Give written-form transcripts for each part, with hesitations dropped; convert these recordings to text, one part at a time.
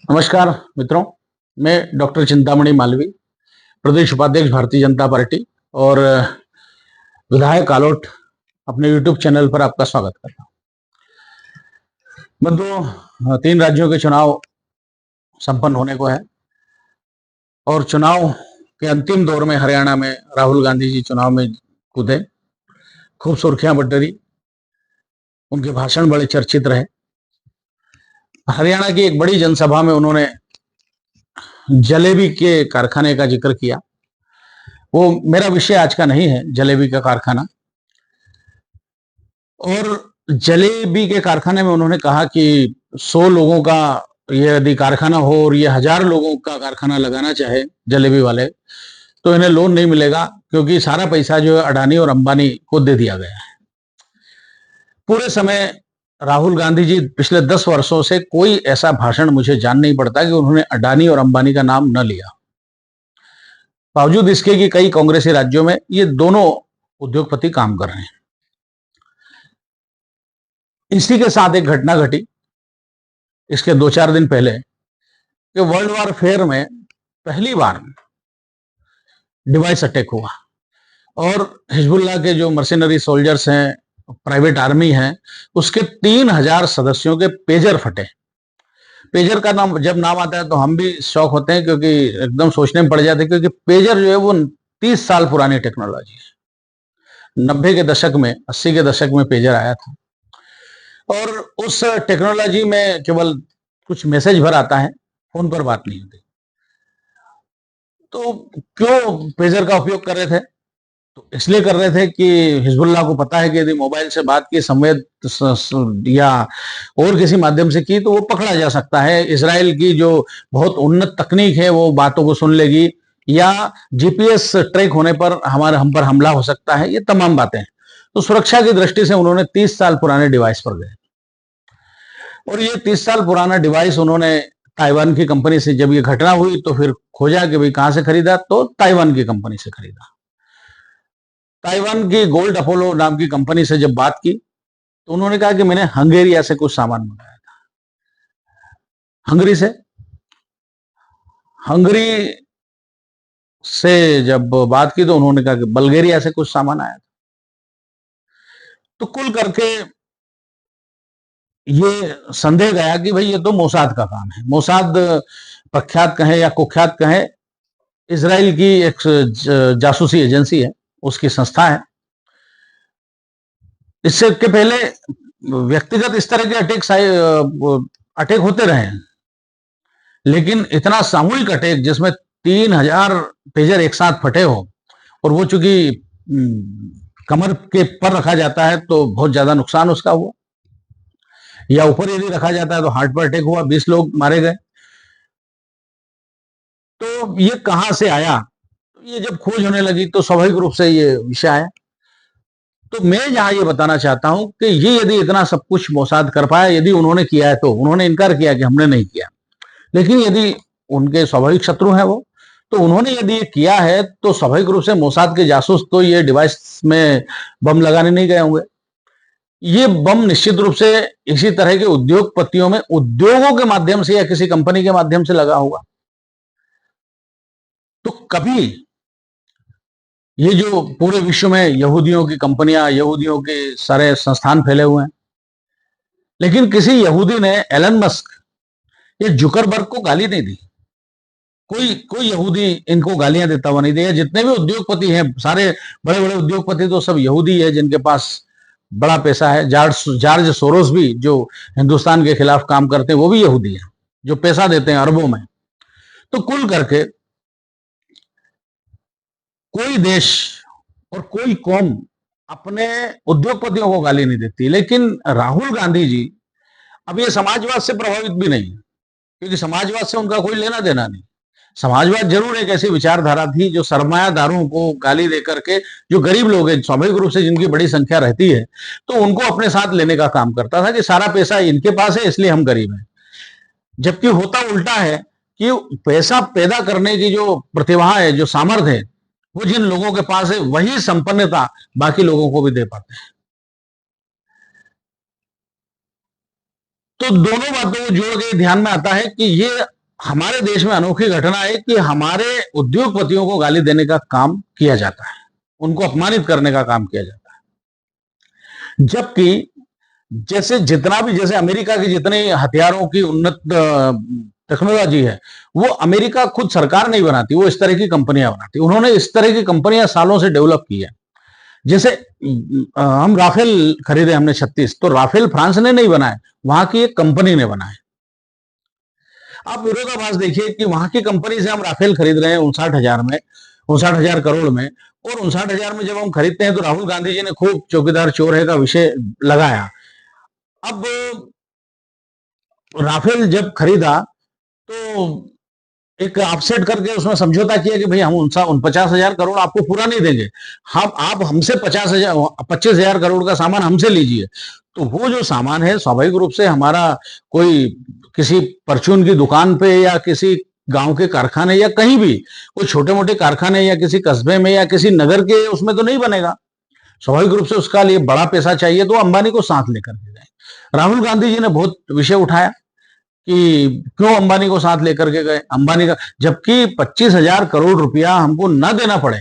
नमस्कार मित्रों, मैं डॉक्टर चिंतामणि मालवी, प्रदेश उपाध्यक्ष भारतीय जनता पार्टी और विधायक आलोट अपने यूट्यूब चैनल पर आपका स्वागत करता हूँ। बंधुओं, 3 राज्यों के चुनाव संपन्न होने को है और चुनाव के अंतिम दौर में हरियाणा में राहुल गांधी जी चुनाव में कूदे, खूब सुर्खियां बटोरी, उनके भाषण बड़े चर्चित रहे। हरियाणा की एक बड़ी जनसभा में उन्होंने जलेबी के कारखाने का जिक्र किया। वो मेरा विषय आज का नहीं है, जलेबी का कारखाना। और जलेबी के कारखाने में उन्होंने कहा कि 100 लोगों का ये यदि कारखाना हो और ये 1000 लोगों का कारखाना लगाना चाहे जलेबी वाले, तो इन्हें लोन नहीं मिलेगा, क्योंकि सारा पैसा जो है अडानी और अंबानी को दे दिया गया है। पूरे समय राहुल गांधी जी पिछले 10 वर्षों से कोई ऐसा भाषण मुझे जान नहीं पड़ता कि उन्होंने अडानी और अंबानी का नाम न लिया। बावजूद इसके कि कई कांग्रेसी राज्यों में ये दोनों उद्योगपति काम कर रहे हैं। इसी के साथ एक घटना घटी इसके 2-4 दिन पहले कि वर्ल्ड वार फेयर में पहली बार डिवाइस अटैक हुआ और हिजबुल्लाह के जो मर्सिनरी सोल्जर्स हैं, प्राइवेट आर्मी है, उसके 3000 सदस्यों के पेजर फटे। पेजर का नाम जब नाम आता है तो हम भी शौक होते हैं, क्योंकि एकदम सोचने में पड़ जाते हैं, क्योंकि पेजर जो है वो 30 साल पुरानी टेक्नोलॉजी है। 90 के दशक में, 80 के दशक में पेजर आया था और उस टेक्नोलॉजी में केवल कुछ मैसेज भर आता है, फोन पर बात नहीं होती। तो क्यों पेजर का उपयोग कर रहे थे? तो इसलिए कर रहे थे कि हिजबुल्लाह को पता है कि यदि मोबाइल से बात की, संवेद या और किसी माध्यम से की, तो वो पकड़ा जा सकता है। इजराइल की जो बहुत उन्नत तकनीक है वो बातों को सुन लेगी, या जीपीएस ट्रैक होने पर हम पर हमला हो सकता है। ये तमाम बातें। तो सुरक्षा की दृष्टि से उन्होंने 30 साल पुराने डिवाइस पर गए और ये 30 साल पुराना डिवाइस उन्होंने ताइवान की कंपनी से, जब ये घटना हुई तो फिर खोजा कि भाई कहां से खरीदा, तो ताइवान की कंपनी से खरीदा। ताइवान की गोल्ड अपोलो नाम की कंपनी से जब बात की तो उन्होंने कहा कि मैंने हंगेरिया से कुछ सामान मंगाया था। हंगरी से, हंगरी से जब बात की तो उन्होंने कहा कि बल्गेरिया से कुछ सामान आया था। तो कुल करके ये संदेह गया कि भाई ये तो मोसाद का काम है। मोसाद प्रख्यात कहें या कुख्यात कहें, इजराइल की एक जासूसी एजेंसी है, उसकी संस्था है। इससे के पहले व्यक्तिगत इस तरह के अटैक होते रहे हैं, लेकिन इतना सामूहिक अटैक जिसमें 3000 पेजर एक साथ फटे हो, और वो चूंकि कमर के पर रखा जाता है तो बहुत ज्यादा नुकसान उसका हुआ, या ऊपर यदि रखा जाता है तो हार्ट पर अटैक हुआ, 20 लोग मारे गए। तो ये कहां से आया? ये जब खोज होने लगी तो स्वाभाविक रूप से ये विषय आया। तो मैं यहां ये बताना चाहता हूं कि ये यदि इतना सब कुछ मोसाद कर पाया, यदि उन्होंने किया है, तो उन्होंने इनकार किया कि हमने नहीं किया, लेकिन यदि उनके स्वाभाविक शत्रु हैं वो, तो उन्होंने यदि ये किया है तो स्वाभाविक रूप से मोसाद के जासूस तो ये डिवाइस में बम लगाने नहीं गए होंगे। ये बम निश्चित रूप से इसी तरह के उद्योगपतियों में, उद्योगों के माध्यम से या किसी कंपनी के माध्यम से लगा होगा। तो कभी ये जो पूरे विश्व में यहूदियों की कंपनियां, यहूदियों के सारे संस्थान फैले हुए हैं, लेकिन किसी यहूदी ने एलन मस्क या जुकरबर्ग को गाली नहीं दी। कोई कोई यहूदी इनको गालियां देता हुआ नहीं दिया। जितने भी उद्योगपति हैं, सारे बड़े बड़े उद्योगपति तो सब यहूदी है, जिनके पास बड़ा पैसा है। जॉर्ज सोरोस भी, जो हिंदुस्तान के खिलाफ काम करते हैं, वो भी यहूदी है, जो पैसा देते हैं अरबों में। तो कुल करके कोई देश और कोई कौम अपने उद्योगपतियों को गाली नहीं देती, लेकिन राहुल गांधी जी अब ये समाजवाद से प्रभावित भी नहीं, क्योंकि समाजवाद से उनका कोई लेना देना नहीं। समाजवाद जरूर एक ऐसी विचारधारा थी जो सरमायादारों को गाली देकर के, जो गरीब लोग हैं स्वाभाविक रूप से जिनकी बड़ी संख्या रहती है, तो उनको अपने साथ लेने का काम करता था कि सारा पैसा इनके पास है इसलिए हम गरीब हैं। जबकि होता उल्टा है कि पैसा पैदा करने की जो प्रतिभा है, जो सामर्थ्य है, वो जिन लोगों के पास है, वही संपन्नता बाकी लोगों को भी दे पाते हैं। तो दोनों बातों को जोड़ के ध्यान में आता है कि ये हमारे देश में अनोखी घटना है कि हमारे उद्योगपतियों को गाली देने का काम किया जाता है, उनको अपमानित करने का काम किया जाता है। जबकि जैसे जितना भी, जैसे अमेरिका की जितने हथियारों की उन्नत टेक्नोलॉजी है, वो अमेरिका खुद सरकार नहीं बनाती, वो इस तरह की कंपनियां बनाती। उन्होंने इस तरह की कंपनियां सालों से डेवलप की है। जैसे हम राफेल खरीदे हमने 36, तो राफेल फ्रांस ने नहीं बनाए, वहां की एक कंपनी ने बनाए। आप विरोधाभास देखिए कि वहां की कंपनी से हम राफेल खरीद रहे हैं 59,000 में, 59,000 करोड़ में, और 59,000 में जब हम खरीदते हैं तो राहुल गांधी जी ने खूब चौकीदार चोर है का विषय लगाया। अब राफेल जब खरीदा तो एक ऑफसेट करके उसमें समझौता किया कि भाई हम 49,000 करोड़ आपको पूरा नहीं देंगे, हम आप हमसे 25,000 करोड़ का सामान हमसे लीजिए। तो वो जो सामान है स्वाभाविक रूप से हमारा कोई किसी परचून की दुकान पे या किसी गांव के कारखाने या कहीं भी कोई छोटे मोटे कारखाने या किसी कस्बे में या किसी नगर के उसमें तो नहीं बनेगा। स्वाभाविक रूप से उसका लिए बड़ा पैसा चाहिए, तो अंबानी को साथ लेकर के गए। राहुल गांधी जी ने बहुत विषय उठाया कि क्यों अंबानी को साथ लेकर के गए, अंबानी का, जबकि 25,000 करोड़ रुपया हमको न देना पड़े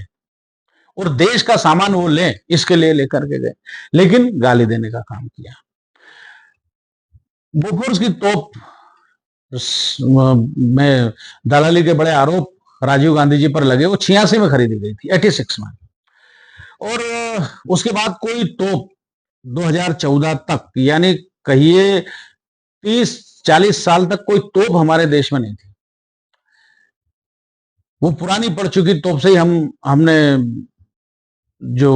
और देश का सामान वो लें, इसके लिए लेकर के गए, लेकिन गाली देने का काम किया। बोफोर्स की तोप में दलाली के बड़े आरोप राजीव गांधी जी पर लगे, वो 86 में खरीदी गई थी, 86 में। और उसके बाद कोई तोप 2014 तक, यानी कहिए 30-40 साल तक कोई तोप हमारे देश में नहीं थी। वो पुरानी पड़ चुकी तोप से ही हमने जो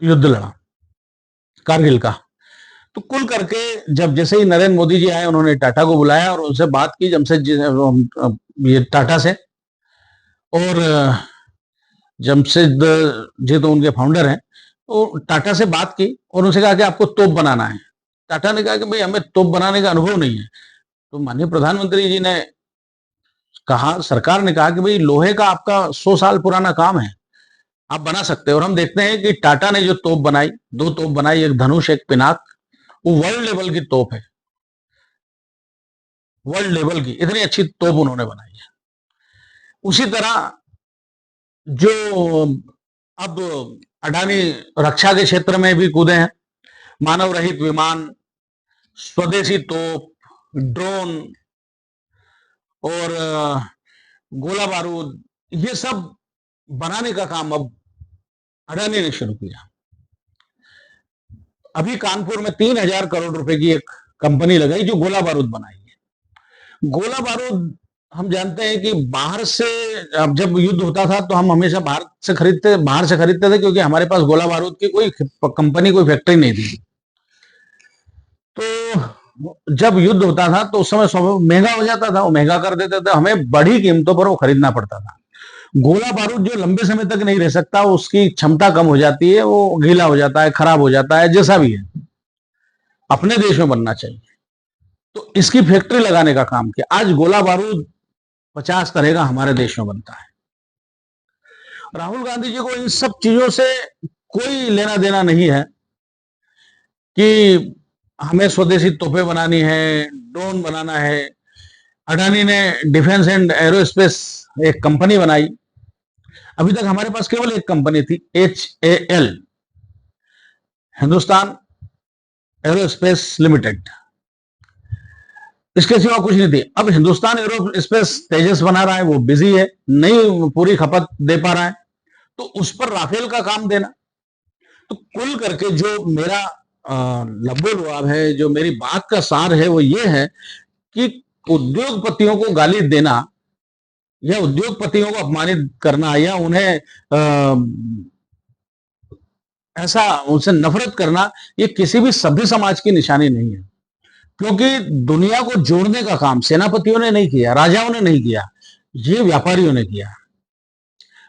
युद्ध लड़ा कारगिल का। तो कुल करके जब जैसे ही नरेंद्र मोदी जी आए, उन्होंने टाटा को बुलाया और उनसे बात की, जमशेद ये टाटा से, और जमशेद जी तो उनके फाउंडर हैं, तो टाटा से बात की और उनसे कहा कि आपको तोप बनाना है। टाटा ने कहा कि भाई हमें तोप बनाने का अनुभव नहीं है। तो माननीय प्रधानमंत्री जी ने कहा, सरकार ने कहा कि भाई लोहे का आपका 100 साल पुराना काम है, आप बना सकते हो। और हम देखते हैं कि टाटा ने जो तोप बनाई, 2 तोप बनाई, एक धनुष एक पिनाक, वो वर्ल्ड लेवल की तोप है, वर्ल्ड लेवल की इतनी अच्छी तोप उन्होंने बनाई है। उसी तरह जो अब अडानी रक्षा के क्षेत्र में भी कूदे हैं, मानव रहित विमान, स्वदेशी तोप, ड्रोन और गोला बारूद, ये सब बनाने का काम अब अडानी ने शुरू किया। अभी कानपुर में 3,000 करोड़ रुपए की एक कंपनी लगाई जो गोला बारूद बनाई है। गोला बारूद हम जानते हैं कि बाहर से, अब जब युद्ध होता था तो हम हमेशा बाहर से खरीदते थे, क्योंकि हमारे पास गोला बारूद की कोई कंपनी, कोई फैक्ट्री नहीं थी। तो जब युद्ध होता था तो उस समय महंगा हो जाता था, वो महंगा कर देते थे, हमें बड़ी कीमतों पर वो खरीदना पड़ता था। गोला बारूद जो लंबे समय तक नहीं रह सकता, उसकी क्षमता कम हो जाती है, वो गीला हो जाता है, खराब हो जाता है, जैसा भी है, अपने देश में बनना चाहिए। तो इसकी फैक्ट्री लगाने का काम किया। आज गोला बारूद 50 तरह का हमारे देश में बनता है। राहुल गांधी जी को इन सब चीजों से कोई लेना देना नहीं है कि हमें स्वदेशी तोपे बनानी है, ड्रोन बनाना है। अडानी ने डिफेंस एंड एरोस्पेस एक कंपनी बनाई। अभी तक हमारे पास केवल एक कंपनी थी, HAL, हिंदुस्तान एरोस्पेस लिमिटेड, इसके सिवा कुछ नहीं थी। अब हिंदुस्तान एरोस्पेस तेजस बना रहा है, वो बिजी है, नहीं पूरी खपत दे पा रहा है, तो उस पर राफेल का काम देना। तो कुल करके जो मेरा लब्बो लुआब है, जो मेरी बात का सार है, वो ये है कि उद्योगपतियों को गाली देना या उद्योगपतियों को अपमानित करना या उन्हें ऐसा उनसे नफरत करना, ये किसी भी सभ्य समाज की निशानी नहीं है। क्योंकि दुनिया को जोड़ने का काम सेनापतियों ने नहीं किया, राजाओं ने नहीं किया, ये व्यापारियों ने किया।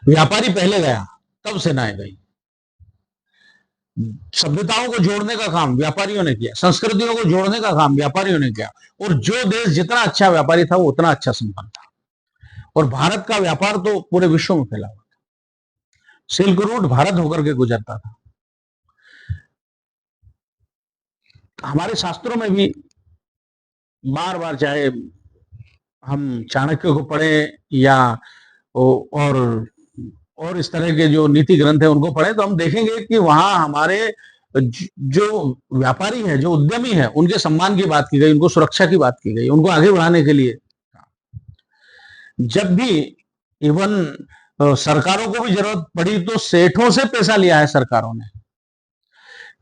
व्यापारी पहले गया, तब सेनाएं गई। सभ्यताओं को जोड़ने का काम व्यापारियों ने किया, संस्कृतियों को जोड़ने का काम व्यापारियों ने किया। और जो देश जितना अच्छा व्यापारी था, वो उतना अच्छा संपन्न था। और भारत का व्यापार तो पूरे विश्व में फैला हुआ था। सिल्क रूट भारत होकर के गुजरता था। हमारे शास्त्रों में भी बार बार, चाहे हम चाणक्य को पढ़ें या और इस तरह के जो नीति ग्रंथ है उनको पढ़ें, तो हम देखेंगे कि वहां हमारे जो व्यापारी है, जो उद्यमी है, उनके सम्मान की बात की गई, उनको सुरक्षा की बात की गई, उनको आगे बढ़ाने के लिए। जब भी इवन सरकारों को भी जरूरत पड़ी तो सेठों से पैसा लिया है सरकारों ने।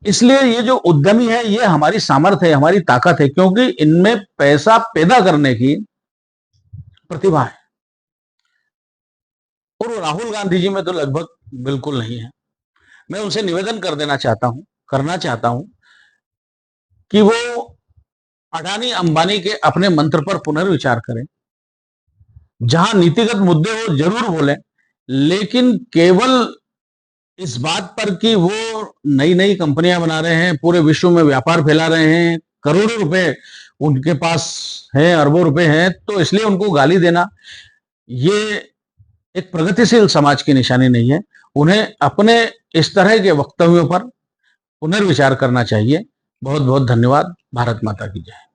इसलिए ये जो उद्यमी है ये हमारी सामर्थ्य है, हमारी ताकत है, क्योंकि इनमें पैसा पैदा करने की प्रतिभा है। और राहुल गांधी जी में तो लगभग बिल्कुल नहीं है। मैं उनसे निवेदन करना चाहता हूं कि वो अडानी अंबानी के अपने मंत्र पर पुनर्विचार करें। जहां नीतिगत मुद्दे हो जरूर बोलें, लेकिन केवल इस बात पर कि वो नई नई कंपनियां बना रहे हैं, पूरे विश्व में व्यापार फैला रहे हैं, करोड़ों रुपए उनके पास है, अरबों रुपए हैं, तो इसलिए उनको गाली देना ये एक प्रगतिशील समाज की निशानी नहीं है। उन्हें अपने इस तरह के वक्तव्यों पर पुनर्विचार करना चाहिए। बहुत बहुत धन्यवाद। भारत माता की जय।